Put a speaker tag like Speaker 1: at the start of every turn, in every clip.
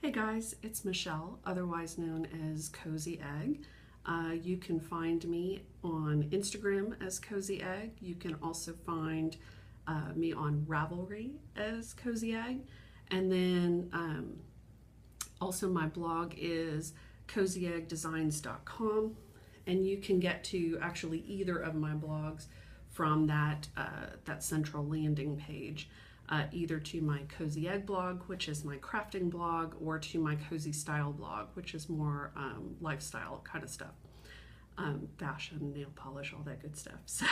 Speaker 1: Hey guys, it's Michelle, otherwise known as Cozy Egg. You can find me on Instagram as Cozy Egg. You can also find me on Ravelry as Cozy Egg. And then also my blog is cozyeggdesigns.com. And you can get to actually either of my blogs from that central landing page. Either to my Cozy Egg blog, which is my crafting blog, or to my Cozy Style blog, which is more lifestyle kind of stuff. Fashion, nail polish, all that good stuff. So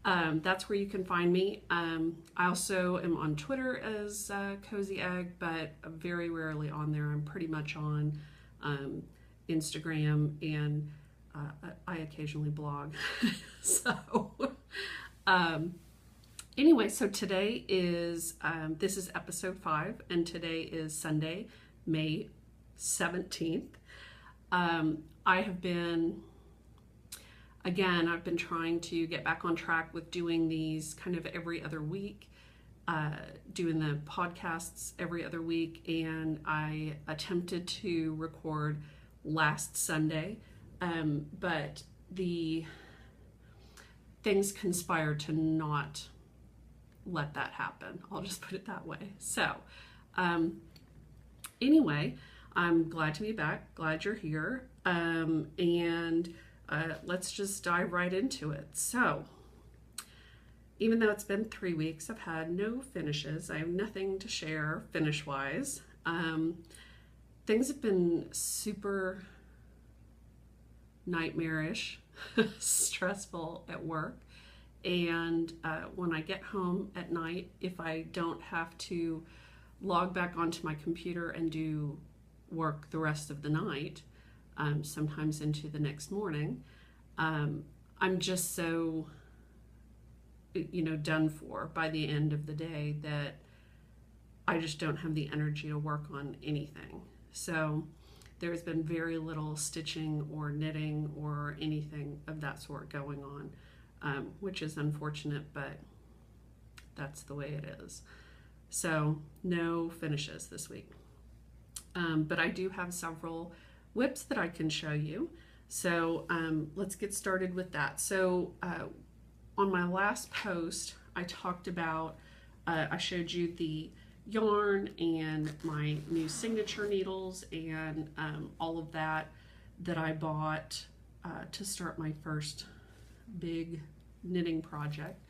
Speaker 1: that's where you can find me. I also am on Twitter as Cozy Egg, but very rarely on there. I'm pretty much on Instagram, and I occasionally blog. So anyway, so today is, this is episode 5, and today is Sunday, May 17th. I've been trying to get back on track with doing these kind of every other week, doing the podcasts every other week, and I attempted to record last Sunday, but the things conspired to not let that happen. I'll just put it that way. So anyway, I'm glad to be back, glad you're here, and let's just dive right into it. So even though it's been 3 weeks, I've had no finishes. I have nothing to share finish wise. Things have been super nightmarish, stressful at work. And when I get home at night, if I don't have to log back onto my computer and do work the rest of the night, sometimes into the next morning, I'm just so, done for by the end of the day that I just don't have the energy to work on anything. So there's been very little stitching or knitting or anything of that sort going on. Which is unfortunate, but that's the way it is. So no finishes this week. But I do have several whips that I can show you. So let's get started with that. So on my last post, I talked about, I showed you the yarn and my new signature needles and all of that I bought to start my first big knitting project,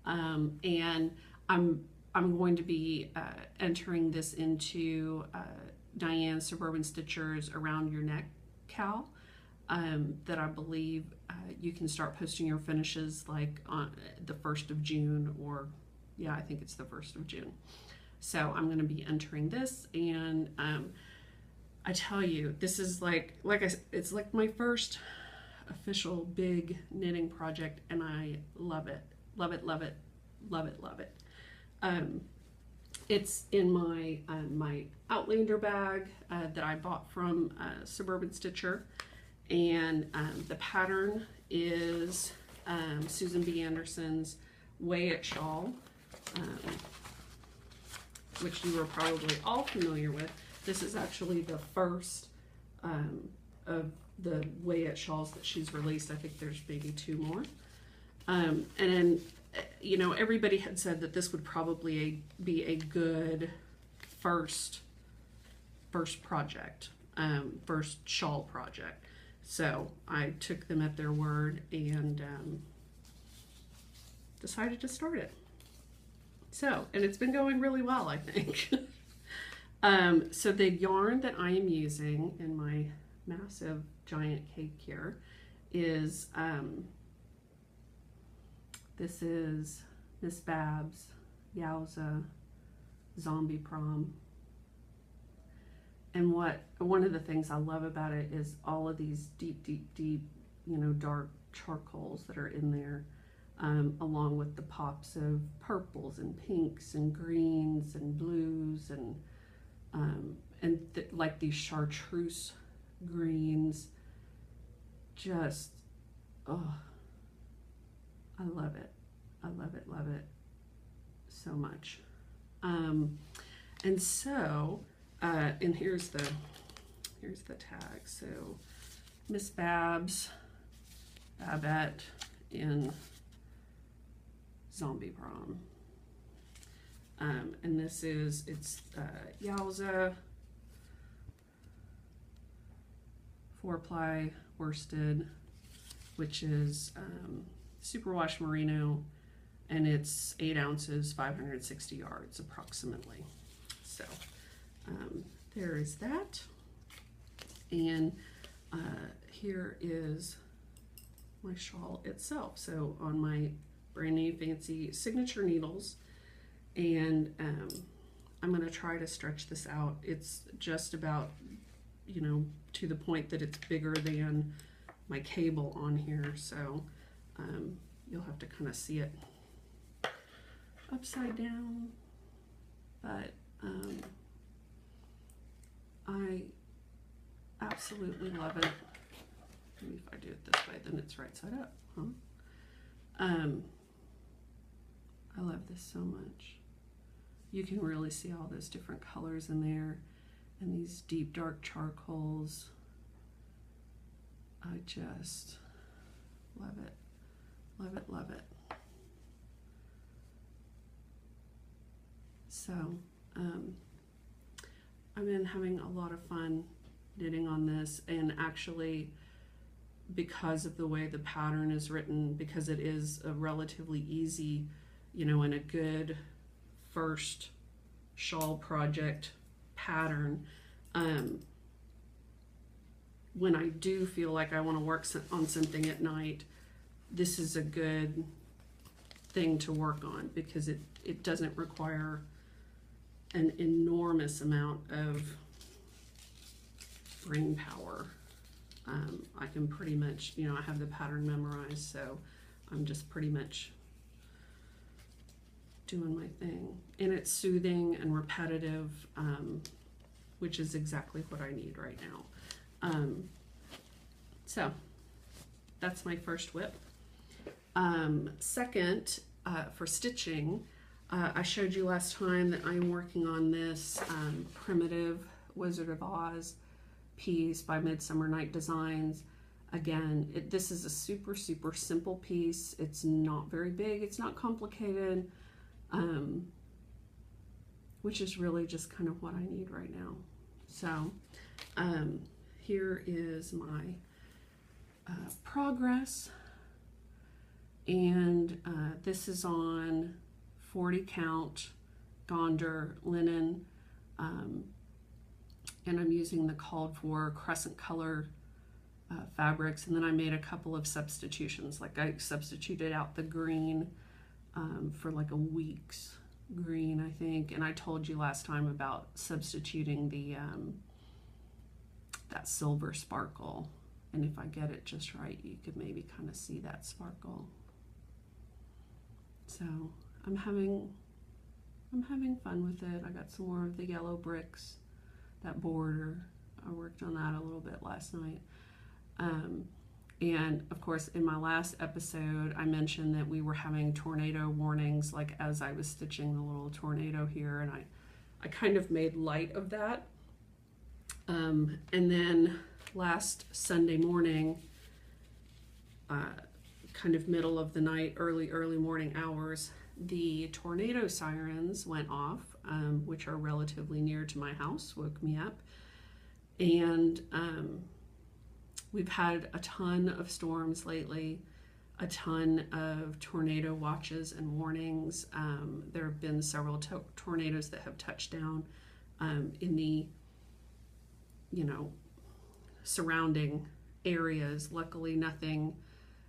Speaker 1: and I'm going to be entering this into Diane's Suburban Stitchers Around Your Neck cowl, that I believe you can start posting your finishes like on the 1st of June, or I think it's the 1st of June. So I'm going to be entering this, and I tell you, this is like I said, it's like my first official big knitting project, and I love it. It's in my my Outlander bag that I bought from Suburban Stitcher, and the pattern is Susan B. Anderson's Way It shawl, which you are probably all familiar with. This is actually the first of the Way It shawls that she's released. I think there's maybe 2 more. And then, everybody had said that this would probably be a good first project, first shawl project. So I took them at their word and decided to start it. So, and it's been going really well, I think. So the yarn that I am using in my massive giant cake here is this is Miss Babs Yowza Zombie Prom, and one of the things I love about it is all of these deep dark charcoals that are in there, along with the pops of purples and pinks and greens and blues and like these chartreuse greens. Just, oh, I love it so much. And so And here's the tag. So Miss Babette in Zombie Prom. And this is, it's Yowza 4-ply worsted, which is superwash merino, and it's 8 ounces, 560 yards approximately. So there is that. And here is my shawl itself. So on my brand new fancy signature needles, and I'm going to try to stretch this out. It's just about, you know, to the point that it's bigger than my cable on here, so you'll have to kind of see it upside down, but I absolutely love it. Maybe if I do it this way, then it's right side up, huh? I love this so much. You can really see all those different colors in there, and these deep dark charcoals. I just love it, love it, love it. So I've been having a lot of fun knitting on this, and actually, because of the way the pattern is written, because it is a relatively easy, you know, and a good first shawl project pattern, when I do feel like I want to work on something at night, this is a good thing to work on, because it doesn't require an enormous amount of brain power. I can pretty much, you know, I have the pattern memorized, so I'm just pretty much doing my thing. And it's soothing and repetitive, which is exactly what I need right now. So that's my first whip. Second, for stitching, I showed you last time that I'm working on this primitive Wizard of Oz piece by Midsummer Night Designs. Again, this is a super simple piece. It's not very big, it's not complicated, which is really just kind of what I need right now. So here is my progress, and this is on 40 count Gonder linen, and I'm using the called for crescent color fabrics, and then I made a couple of substitutions. Like I substituted out the green for like a week's green, I think, and I told you last time about substituting the that silver sparkle, and if I get it just right, you could maybe kind of see that sparkle. So I'm having fun with it. I got some more of the yellow bricks, that border. I worked on that a little bit last night. And of course, in my last episode, I mentioned that we were having tornado warnings, like as I was stitching the little tornado here, and I kind of made light of that. And then last Sunday morning, kind of middle of the night, early morning hours, the tornado sirens went off, which are relatively near to my house, woke me up. And we've had a ton of storms lately, a ton of tornado watches and warnings. There have been several tornadoes that have touched down in the, you know, surrounding areas. Luckily, nothing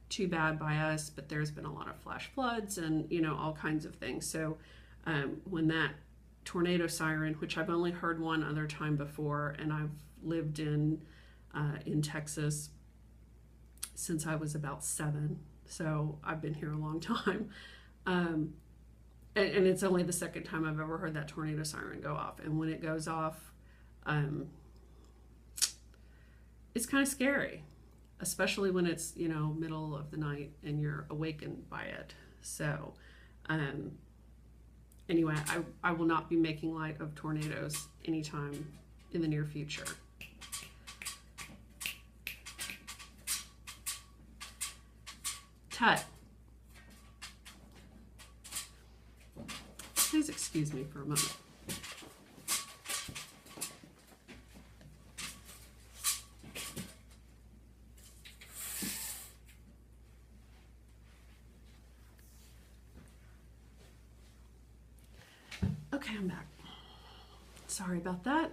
Speaker 1: too bad by us, but there's been a lot of flash floods and, you know, all kinds of things. So when that tornado siren, which I've only heard one other time before, and I've lived in Texas since I was about 7, so I've been here a long time, and it's only the second time I've ever heard that tornado siren go off. And when it goes off, it's kind of scary, especially when it's, you know, middle of the night and you're awakened by it. So anyway, I will not be making light of tornadoes anytime in the near future. Tut. Please excuse me for a moment. Okay, I'm back. Sorry about that.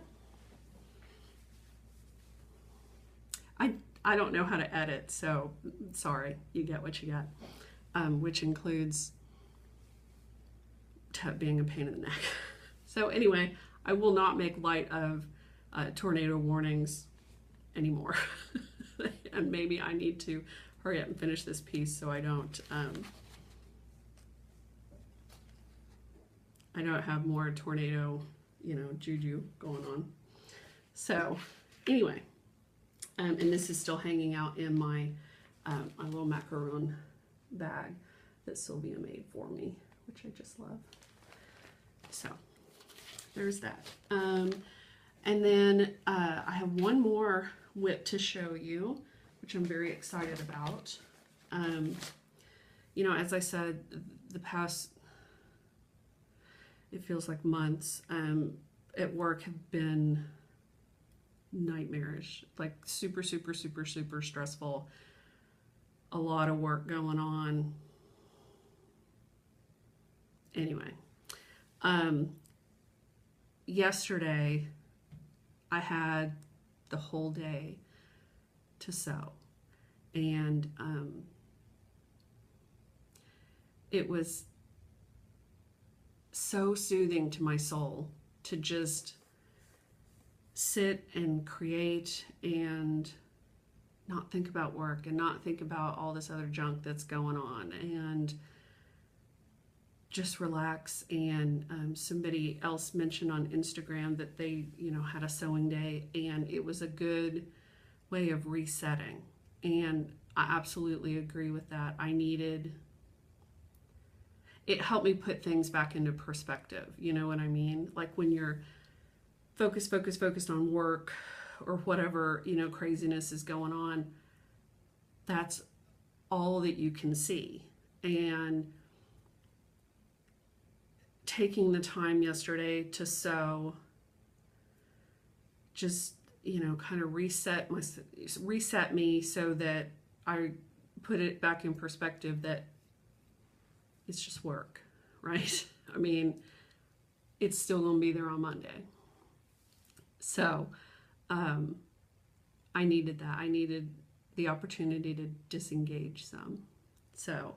Speaker 1: I don't know how to edit, so sorry, you get what you get, which includes being a pain in the neck. So anyway, I will not make light of tornado warnings anymore. And maybe I need to hurry up and finish this piece so I don't have more tornado, juju going on. So anyway, and this is still hanging out in my little macaroon bag that Sylvia made for me, which I just love. So there's that. And then I have one more whip to show you, which I'm very excited about. As I said, the past, it feels like months at work have been nightmarish, like super, super, super, super stressful. A lot of work going on. Anyway, yesterday I had the whole day to sew, and it was so soothing to my soul to just sit and create and not think about work and not think about all this other junk that's going on and just relax. And somebody else mentioned on Instagram that they had a sewing day, and it was a good way of resetting, and I absolutely agree with that. It helped me put things back into perspective, you know what I mean? Like when you're focused on work or whatever, craziness is going on, that's all that you can see. And taking the time yesterday to sew just, kind of reset me so that I put it back in perspective that it's just work, right? I mean, it's still going to be there on Monday. So I needed that. I needed the opportunity to disengage some. So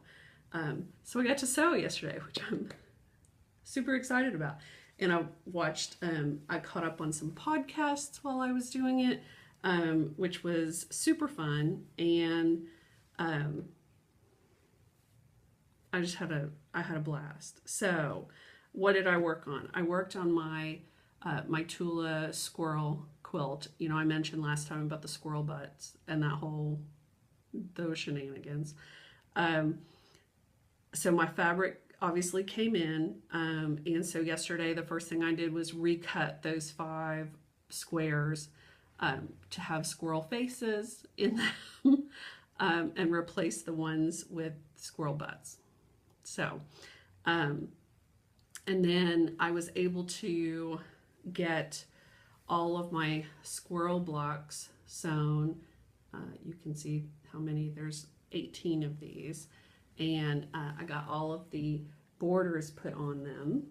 Speaker 1: I got to sew yesterday, which I'm super excited about. And I caught up on some podcasts while I was doing it, which was super fun. And I had a blast. So what did I work on? I worked on my Tula squirrel quilt. I mentioned last time about the squirrel butts and those shenanigans. So my fabric obviously came in, and so yesterday the first thing I did was recut those 5 squares to have squirrel faces in them, and replace the ones with squirrel butts. So, and then I was able to get all of my squirrel blocks sewn. You can see how many, there's 18 of these. And I got all of the borders put on them.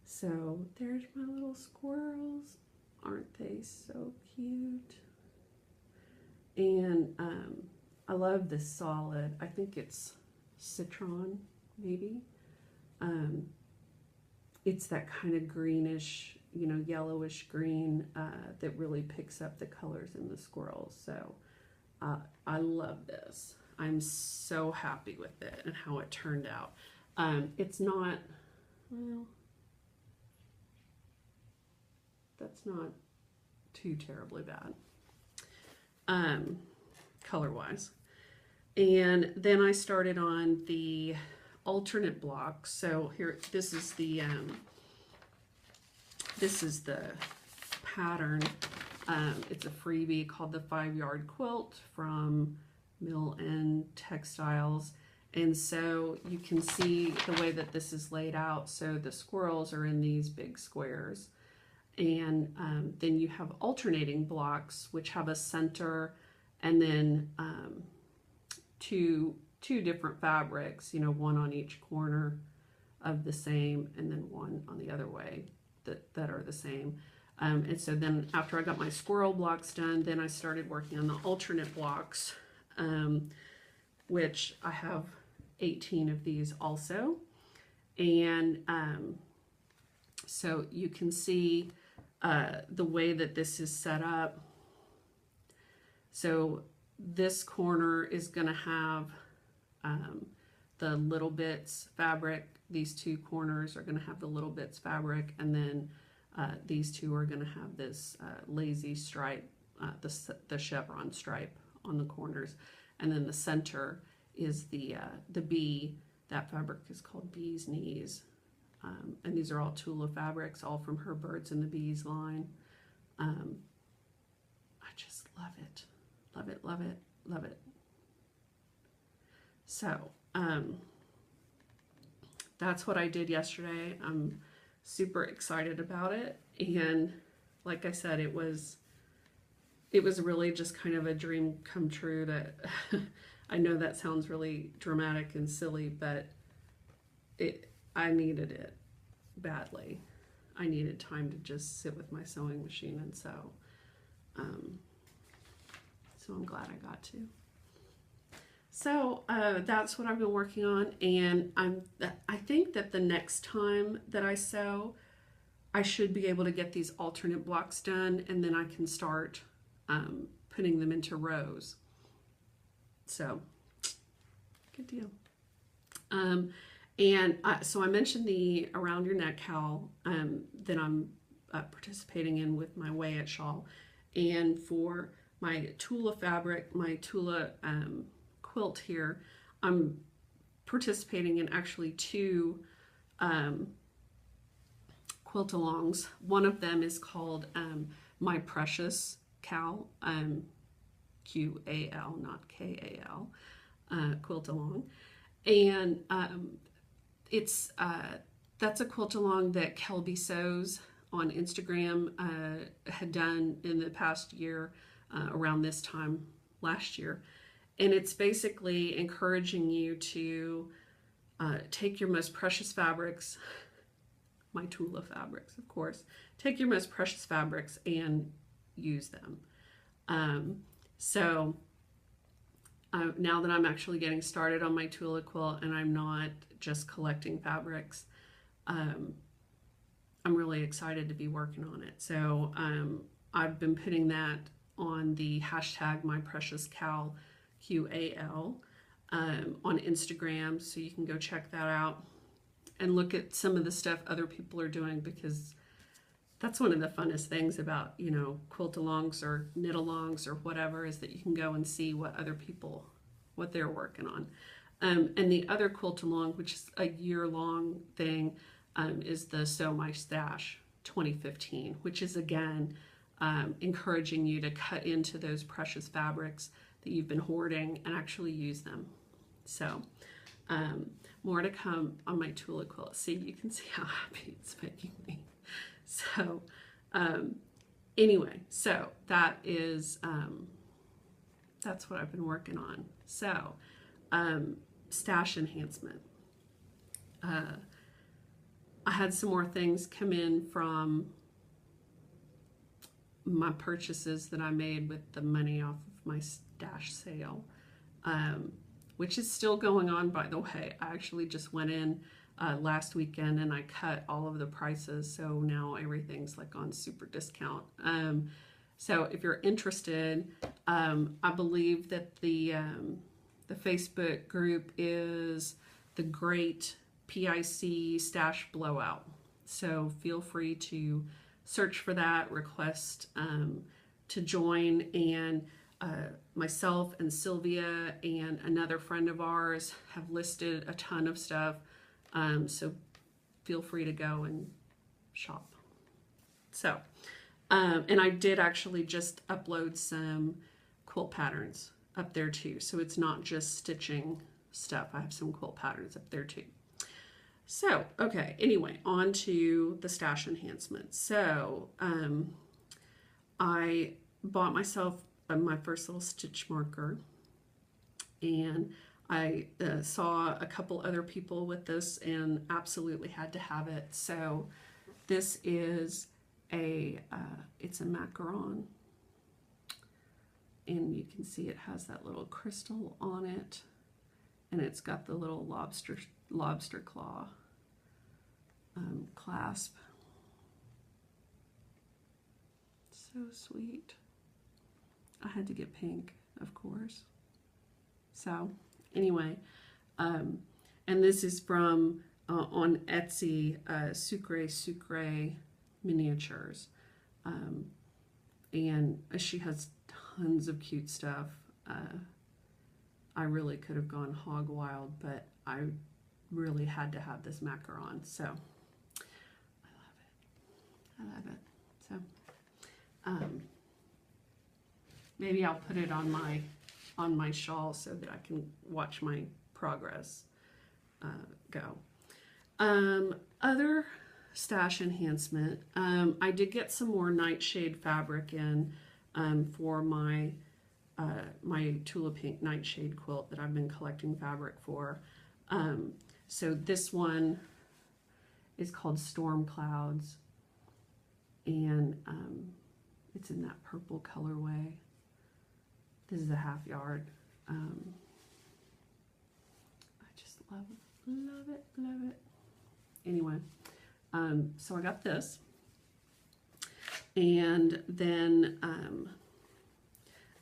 Speaker 1: So there's my little squirrels. Aren't they so cute? And I love this solid. I think it's citron, maybe. It's that kind of greenish, yellowish green that really picks up the colors in the squirrels. So I love this. I'm so happy with it and how it turned out. It's not, well, that's not too terribly bad, color-wise. And then I started on the alternate blocks. So here, this is the pattern. It's a freebie called the 5-Yard Quilt from Mill End Textiles. And so you can see the way that this is laid out. So the squirrels are in these big squares. And then you have alternating blocks, which have a center and then two different fabrics, you know, one on each corner of the same and then one on the other way that are the same. And so then after I got my squirrel blocks done, then I started working on the alternate blocks, which I have 18 of these also. And so you can see the way that this is set up. So this corner is going to have the little bits fabric. These two corners are going to have the little bits fabric, and then these two are going to have this lazy stripe, the chevron stripe on the corners, and then the center is the bee. That fabric is called Bee's Knees, and these are all Tula fabrics, all from her Birds and the Bees line. I just love it, love it, love it, love it. So that's what I did yesterday. I'm super excited about it, and like I said, it was really just kind of a dream come true. That I know that sounds really dramatic and silly, but I needed it badly. I needed time to just sit with my sewing machine and sew. So I'm glad I got to. So that's what I've been working on, and I think that the next time that I sew, I should be able to get these alternate blocks done, and then I can start putting them into rows. So good deal. So I mentioned the around your neck cowl that I'm participating in with my Way It shawl, and for my Tula fabric, my Tula quilt here, I'm participating in actually two quilt alongs. One of them is called My Precious Cowl, Q-A-L, not K-A-L, quilt along. And that's a quilt along that Kelby Sews on Instagram had done in the past year, around this time last year. And it's basically encouraging you to take your most precious fabrics, my Tula fabrics, of course, take your most precious fabrics and use them. So now that I'm actually getting started on my Tula quilt and I'm not just collecting fabrics, I'm really excited to be working on it. So I've been putting that on the hashtag MyPreciousCowl, QAL, on Instagram, so you can go check that out and look at some of the stuff other people are doing, because that's one of the funnest things about, you know, quilt alongs or knit alongs or whatever, is that you can go and see what other people, what they're working on. And the other quilt along, which is a year-long thing, is the Sew My Stash 2015, which is again encouraging you to cut into those precious fabrics that you've been hoarding and actually use them. So more to come on my Tula quilt. See, you can see how happy it's making me. So anyway, so that is that's what I've been working on. So stash enhancement. I had some more things come in from my purchases that I made with the money off of my stash sale, which is still going on, by the way. I actually just went in last weekend and I cut all of the prices, so now everything's like on super discount. So if you're interested, I believe that the Facebook group is the Great PIC Stash Blowout. So feel free to search for that, request to join, and myself and Sylvia and another friend of ours have listed a ton of stuff, so feel free to go and shop. So And I did actually just upload some quilt patterns up there too. So it's not just stitching stuff. I have some quilt patterns up there too. So, okay, anyway, on to the stash enhancement. So, I bought myself my first little stitch marker, and I saw a couple other people with this and absolutely had to have it. So this is it's a macaroon, and you can see it has that little crystal on it, and it's got the little lobster claw clasp. So sweet. I had to get pink, of course. So anyway, and this is from on Etsy, Sucre Miniatures, and she has tons of cute stuff. I really could have gone hog wild, but I really had to have this macaron, so I love it. So maybe I'll put it on my shawl so that I can watch my progress go. Other stash enhancement, I did get some more nightshade fabric in for my Tula pink nightshade quilt that I've been collecting fabric for. So this one is called Storm Clouds, and it's in that purple colorway. This is a half yard. I just love it. Anyway, so I got this, and then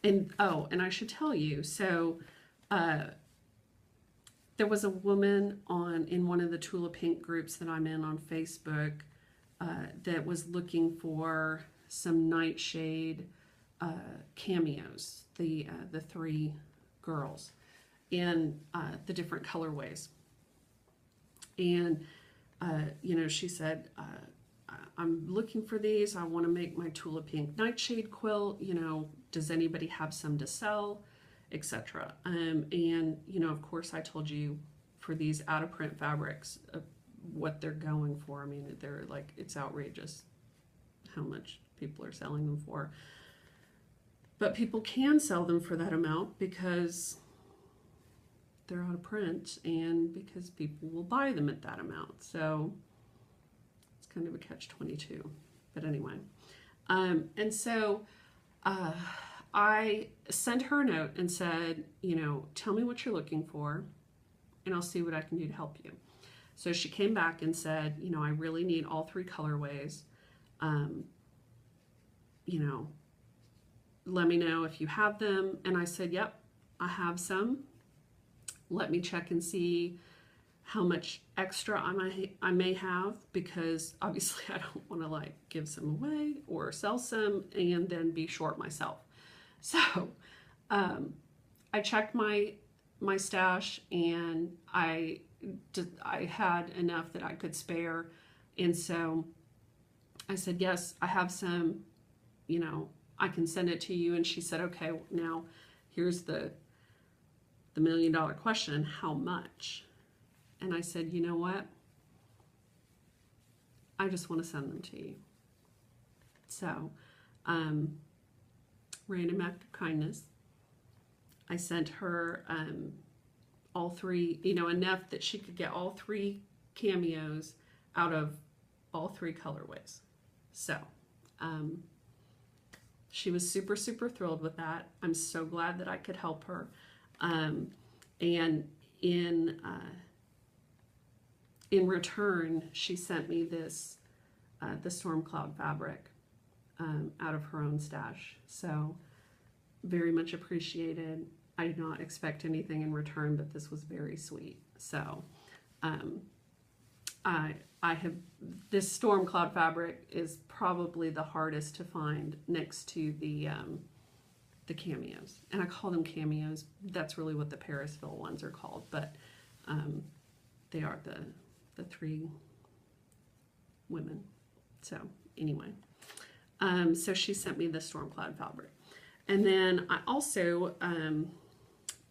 Speaker 1: and I should tell you, so there was a woman in one of the Tula Pink groups that I'm in on Facebook that was looking for some nightshade cameos, the three girls in the different colorways. And you know, she said, I'm looking for these. I want to make my Tula Pink nightshade quilt. You know, does anybody have some to sell, etc. And you know, of course, I told you for these out of print fabrics what they're going for. I mean, they're like, it's outrageous how much people are selling them for. But people can sell them for that amount because they're out of print and because people will buy them at that amount. So it's kind of a catch-22. But anyway, and so I sent her a note and said, you know, tell me what you're looking for and I'll see what I can do to help you. So she came back and said, you know, I really need all three colorways. You know, let me know if you have them. And I said, yep, I have some. Let me check and see how much extra I may have, because obviously I don't want to like give some away or sell some and then be short myself. So I checked my stash, and I had enough that I could spare, and so I said, yes, I have some, you know, I can send it to you. And she said, okay, now here's the $1 million question, how much? And I said, you know what? I just want to send them to you. So, random act of kindness. I sent her all three, you know, enough that she could get all three cameos out of all three colorways. So, she was super, super thrilled with that. I'm so glad that I could help her. And in return, she sent me this, the Storm Cloud fabric out of her own stash. So very much appreciated. I did not expect anything in return, but this was very sweet. So I have, this Storm Cloud fabric is probably the hardest to find next to the cameos. And I call them cameos. That's really what the Parisville ones are called, but they are the three women. So anyway, So she sent me the storm cloud fabric. And then I also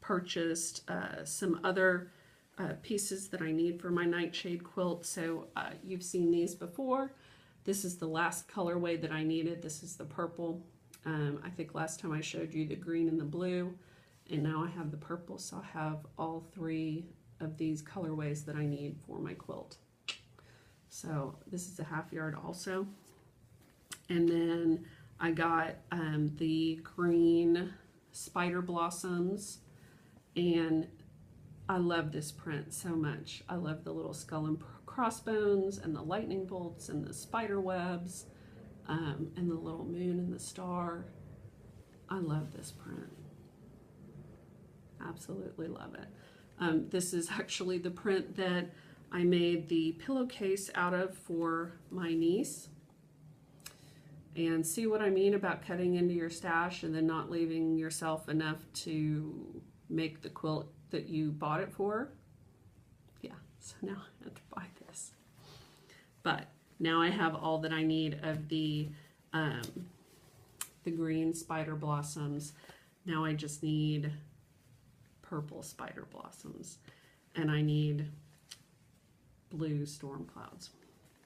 Speaker 1: purchased some other pieces that I need for my nightshade quilt. So you've seen these before. This is the last colorway that I needed. This is the purple. I think last time I showed you the green and the blue, and now I have the purple. So I have all three of these colorways that I need for my quilt. So this is a half yard also. And then I got the green spider blossoms, and I love this print so much. I love the little skull and crossbones and the lightning bolts and the spider webs and the little moon and the star. I love this print. Absolutely love it. This is actually the print that I made the pillowcase out of for my niece. And see what I mean about cutting into your stash and then not leaving yourself enough to make the quilt that you bought it for? Yeah, so now I have to buy this. But now I have all that I need of the green spider blossoms. Now I just need purple spider blossoms. And I need blue storm clouds.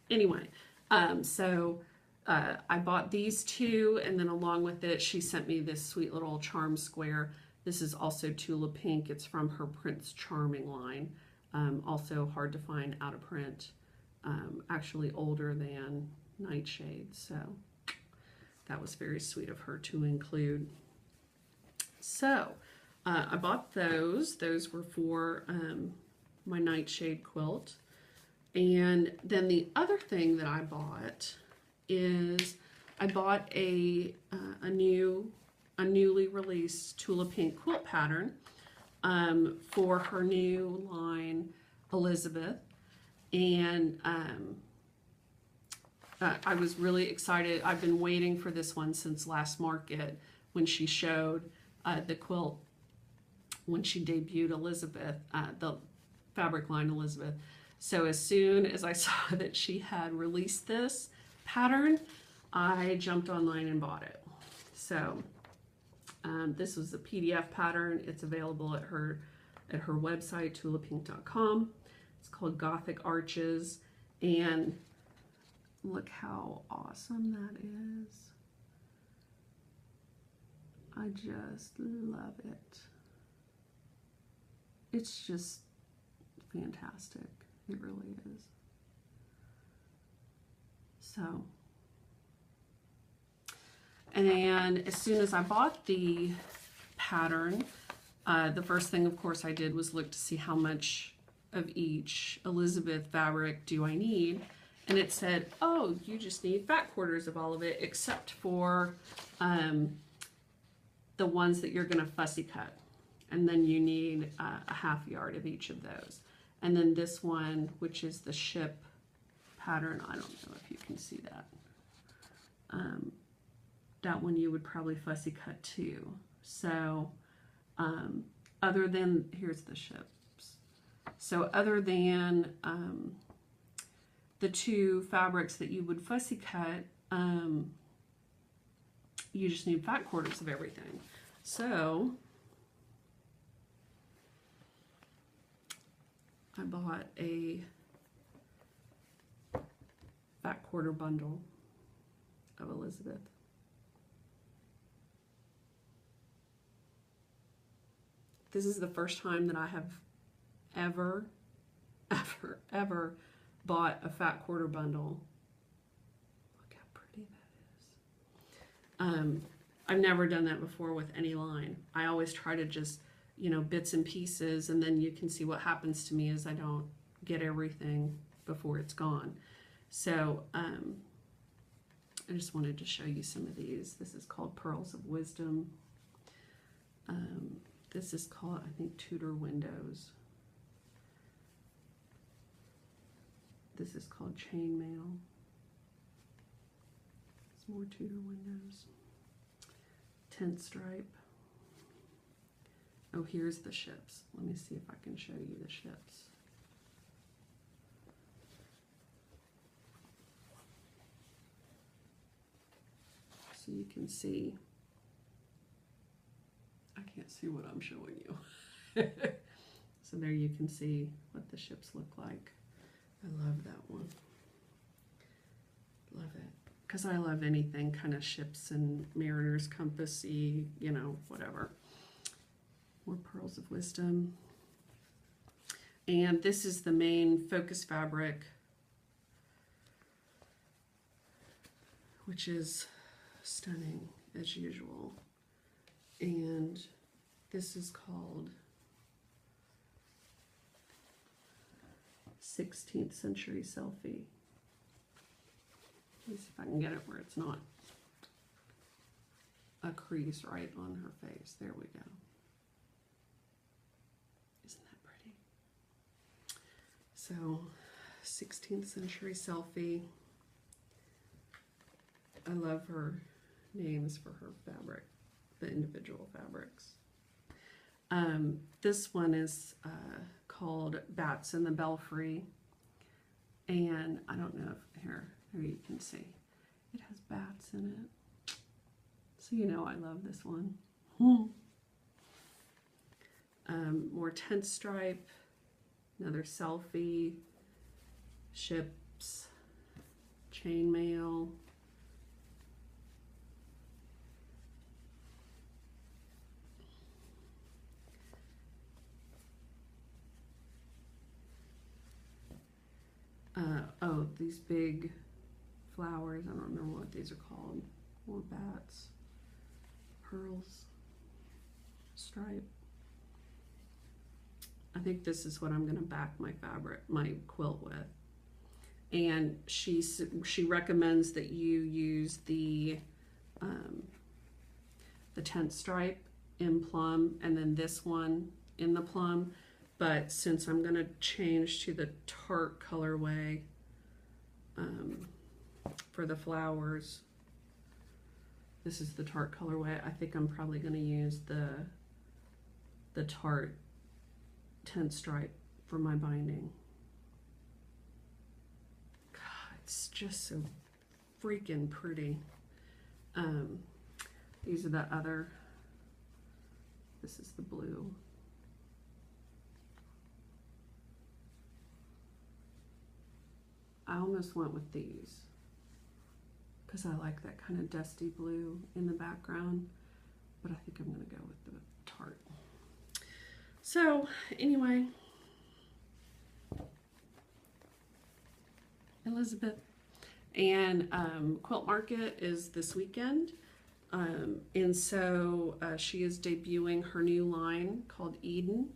Speaker 1: Anyway, I bought these two, and then along with it, she sent me this sweet little charm square. This is also Tula pink. It's from her Prince Charming line. Also hard to find out of print. Actually older than Nightshade, so that was very sweet of her to include. So I bought those. Those were for my Nightshade quilt. And then the other thing that I bought is I bought a newly released Tula pink quilt pattern for her new line Elizabeth, and I was really excited. I've been waiting for this one since last market when she showed the quilt, when she debuted Elizabeth, the fabric line Elizabeth. So as soon as I saw that she had released this pattern, I jumped online and bought it. So this was a PDF pattern. It's available at her website, tulapink.com. It's called Gothic Arches, and look how awesome that is. I just love it. It's just fantastic. It really is. So, and as soon as I bought the pattern, the first thing, of course, I did was look to see how much of each Elizabeth fabric do I need. And it said, oh, you just need fat quarters of all of it, except for the ones that you're going to fussy cut. And then you need a half yard of each of those. And then this one, which is the ship pattern, I don't know if you can see that. That one you would probably fussy cut too. So other than, here's the ships. So other than the two fabrics that you would fussy cut, you just need fat quarters of everything. So I bought a fat quarter bundle of Elizabeth. This is the first time that I have ever bought a fat quarter bundle. Look how pretty that is. I've never done that before with any line. I always try to just, you know, bits and pieces, and then you can see what happens to me is I don't get everything before it's gone. So I just wanted to show you some of these. This is called Pearls of Wisdom. This is called, I think, Tudor Windows. This is called Chainmail. It's more Tudor Windows. Tent Stripe. Oh, here's the ships. Let me see if I can show you the ships. so you can see. I can't see what I'm showing you. So there you can see what the ships look like. I love that one. Love it. Because I love anything kind of ships and mariners, compassy, you know, whatever. More pearls of wisdom. And this is the main focus fabric, which is stunning as usual. And this is called 16th Century Selfie. Let me see if I can get it where it's not a crease right on her face. There we go. Isn't that pretty? So, 16th Century Selfie. I love her names for her fabric, the individual fabrics. This one is called Bats in the Belfry, and I don't know if here you can see it has bats in it, so you know I love this one. More tent stripe, another selfie, ships, chainmail. Oh, these big flowers, I don't remember what these are called. More bats, pearls, stripe. I think this is what I'm going to back my fabric, my quilt with. And she recommends that you use the tent stripe in plum, and then this one in the plum. But since I'm going to change to the tart colorway for the flowers, this is the tart colorway. I think I'm probably going to use the tart tent stripe for my binding. God, it's just so freaking pretty. These are the other, this is the blue. I almost went with these because I like that kind of dusty blue in the background, but I think I'm going to go with the tart. So anyway, Elizabeth, and Quilt Market is this weekend, and so she is debuting her new line called Eden,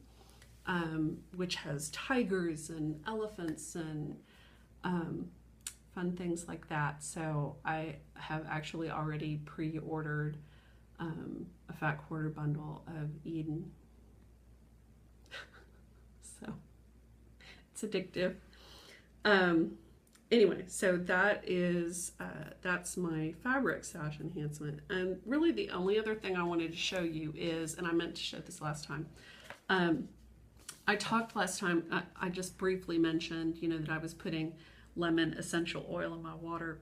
Speaker 1: which has tigers and elephants and fun things like that. So I have actually already pre-ordered a fat quarter bundle of Eden. So it's addictive. Anyway, so that is that's my fabric stash enhancement. And really the only other thing I wanted to show you is, and I meant to show this last time, I talked last time, I just briefly mentioned, you know, that I was putting lemon essential oil in my water.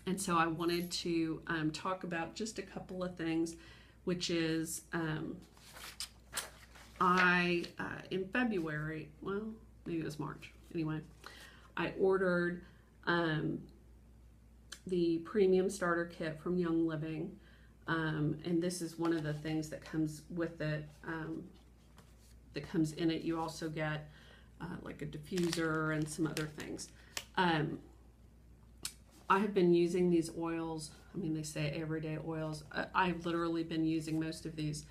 Speaker 1: And so I wanted to talk about just a couple of things, which is in February, well, maybe it was March, anyway, I ordered the premium starter kit from Young Living, and this is one of the things that comes with it, that comes in it. You also get like a diffuser and some other things. I have been using these oils. I mean, they say everyday oils. I've literally been using most of these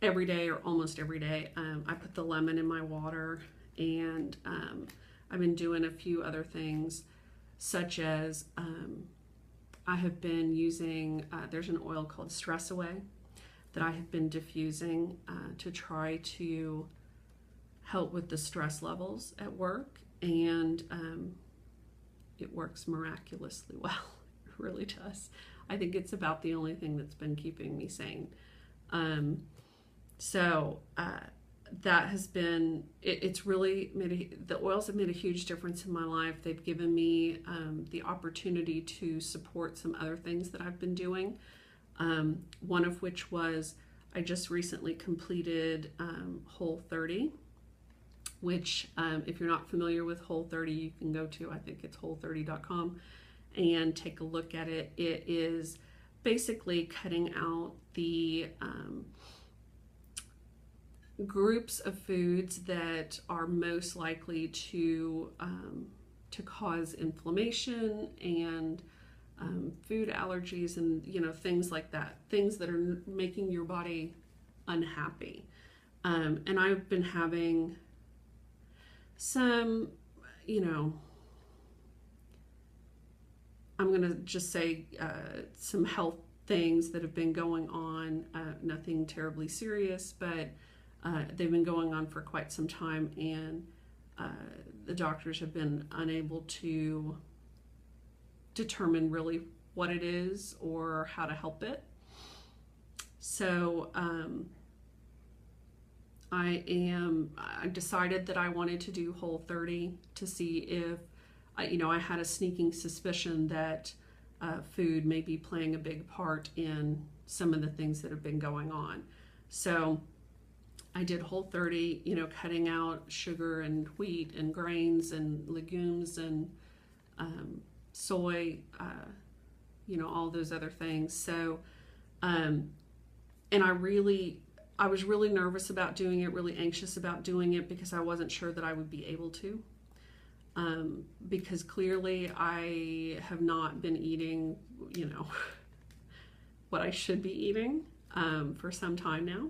Speaker 1: every day or almost every day. I put the lemon in my water, and I've been doing a few other things, such as I have been using, there's an oil called Stress Away that I have been diffusing to try to help with the stress levels at work, and it works miraculously well. It really does. I think it's about the only thing that's been keeping me sane. So that has been, it's really made the oils have made a huge difference in my life. They've given me the opportunity to support some other things that I've been doing. One of which was I just recently completed Whole30, which if you're not familiar with Whole30, you can go to, I think it's whole30.com, and take a look at it. It is basically cutting out the groups of foods that are most likely to cause inflammation and food allergies, and things like that, things that are making your body unhappy. And I've been having some, I'm gonna just say some health things that have been going on, nothing terribly serious, but they've been going on for quite some time, and the doctors have been unable to determine really what it is or how to help it. So I decided that I wanted to do Whole30 to see if I had a sneaking suspicion that food may be playing a big part in some of the things that have been going on. So I did Whole30, cutting out sugar and wheat and grains and legumes and soy, all those other things. So, and I was really nervous about doing it, really anxious about doing it, because I wasn't sure that I would be able to. Because clearly I have not been eating, what I should be eating for some time now.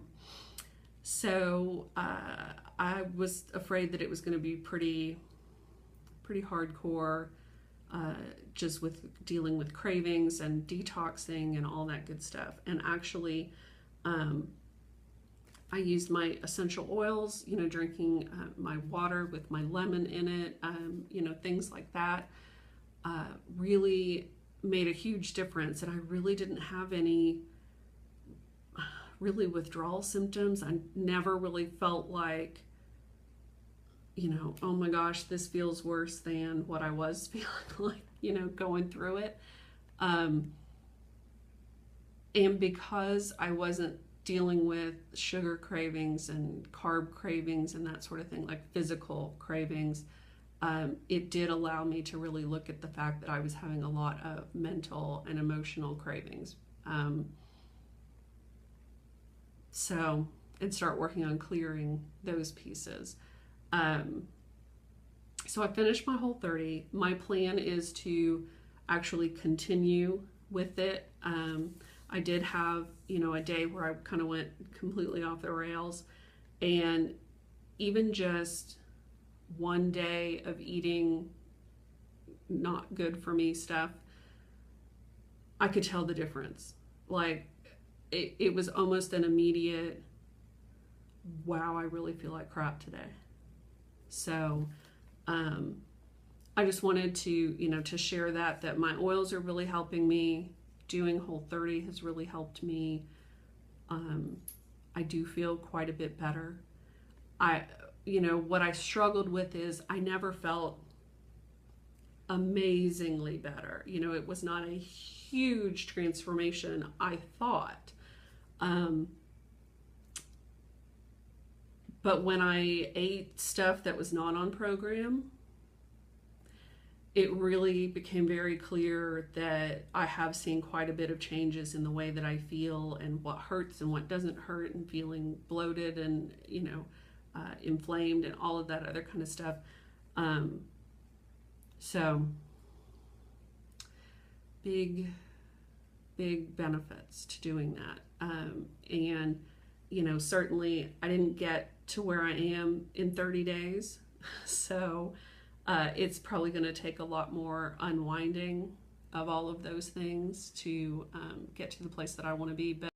Speaker 1: So I was afraid that it was going to be pretty hardcore, just with dealing with cravings and detoxing and all that good stuff. And actually, I used my essential oils, drinking my water with my lemon in it, things like that, really made a huge difference. And I really didn't have any really withdrawal symptoms. I never really felt like, oh my gosh, this feels worse than what I was feeling like, going through it. And because I wasn't dealing with sugar cravings and carb cravings and that sort of thing, like physical cravings, it did allow me to really look at the fact that I was having a lot of mental and emotional cravings. And start working on clearing those pieces. So I finished my Whole30. My plan is to actually continue with it. I did have, a day where I kind of went completely off the rails, and even just one day of eating not good for me stuff, I could tell the difference. Like it was almost an immediate, wow, I really feel like crap today. So I just wanted to, to share that my oils are really helping me. Doing Whole30 has really helped me. I do feel quite a bit better. What I struggled with is I never felt amazingly better. It was not a huge transformation, I thought. But when I ate stuff that was not on program, it really became very clear that I have seen quite a bit of changes in the way that I feel and what hurts and what doesn't hurt, and feeling bloated and, inflamed and all of that other kind of stuff. So big benefits to doing that. And, certainly I didn't get to where I am in 30 days. So it's probably going to take a lot more unwinding of all of those things to get to the place that I want to be. But